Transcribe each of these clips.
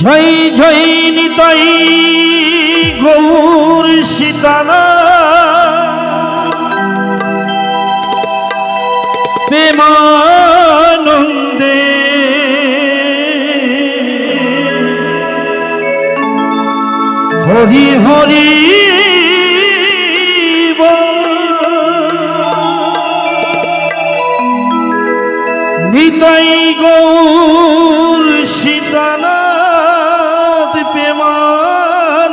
ঝই ঝই নিতাই গৌর সীতানা প্রেমানন্দে হরি হরি নিতাই গৌর সীতানাথ প্রেমানন্দে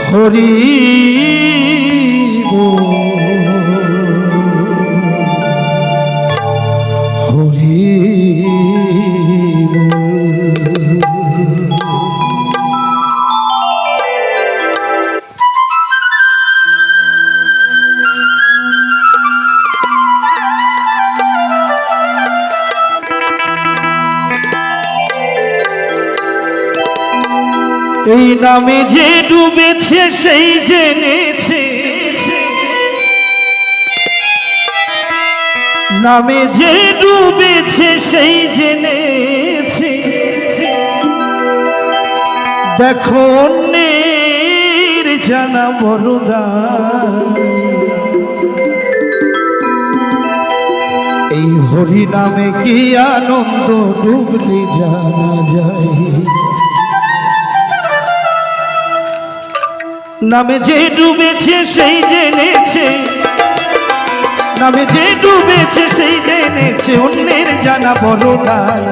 হরি হরি এই নামে যে ডুবেছে সেই জেনেছে, নামে যে ডুবেছে সেই জেনেছে। দেখো অন্যের জানা বড়দান, এই হরি নামে কি আনন্দ ডুবলে জানা যায়। নামে যে ডুবেছে সেই জেনেছে, নামে যে ডুবেছে সেই জেনেছে, অন্যের জানা বড় নাই।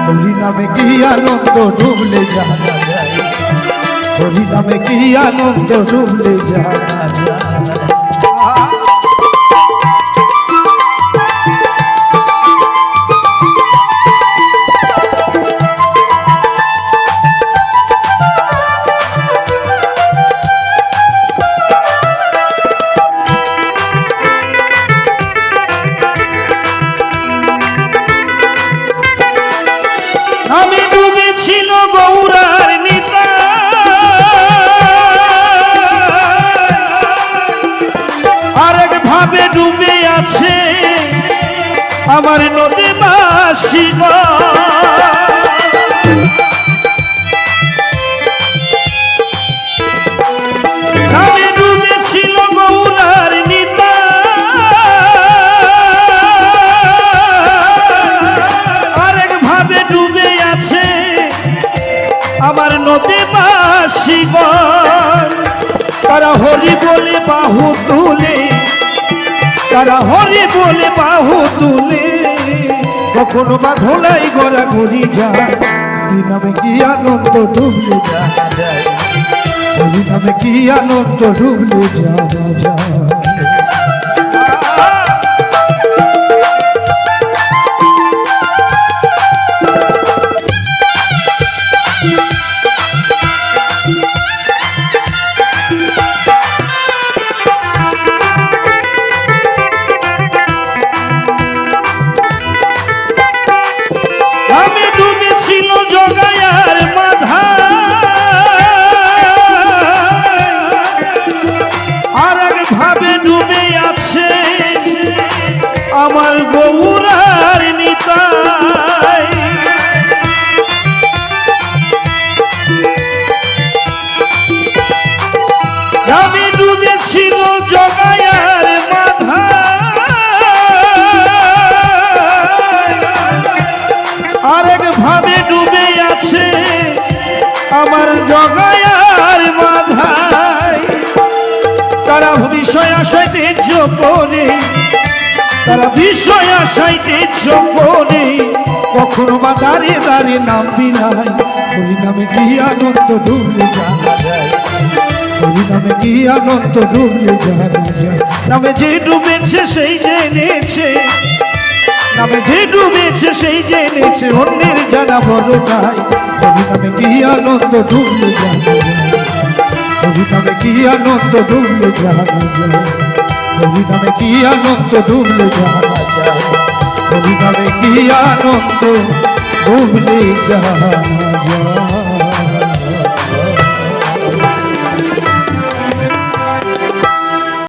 হরি নামে কি আনন্দ ডুবলে জানা যায়, হরি নামে কি আনন্দ ডুবলে জানা যায়। আমি ডুবেছিল গৌরার নিতা, আরেক ভাবে ডুবে আছে আমার নদী বাসী। আমি ডুবেছিল গৌরার নিতা, আরেক ভাবে ডুবে আছে আমার নদী বাসীগণ। তারা হরি বলে বাহু তুলে, তারা হরি বলে বাহু তুলে, কখনো বা ধোলাই গড়া ঘুরি যায়। হরি নামে কি আনন্দ ডুবলে জানা যায়, হরি নামে কি আনন্দ ডুবলে জানা যায়। আমি ডুবেছিল জগায়ার মাধা, আর এক ভাবে ডুবে আছে আমার গৌরার নিতাই। আমি ডুবেছিল জগায়ার মাধা, আরেক ভাবে ডুবে আছে আমার জগায়ার মাধায়। তারা বিষয় আশায় তেজ পড়ে, তারা বিষয় আশায় তেজ পড়ে, কখনো বা দাঁড়িয়ে দাঁড়িয়ে নাম বিনায়। হরি নামে কি আনন্দ ডুবলে জানা যায়, হরি নামে কি আনন্দ ডুবলে জানা যায়। নামে যে ডুবেছে সেই জেনেছে, নামে যে ডুবেছে সেই জেনেছে, অন্যের জানা বড় নাই। হরি নামে কি আনন্দ ডুবলে জানা যায়, হরি নামে কি আনন্দ ডুবলে জানা যায়, হরি নামে কি আনন্দ ডুবলে জানা যায়, হরি নামে কি আনন্দ ডুবলে জানা যায়।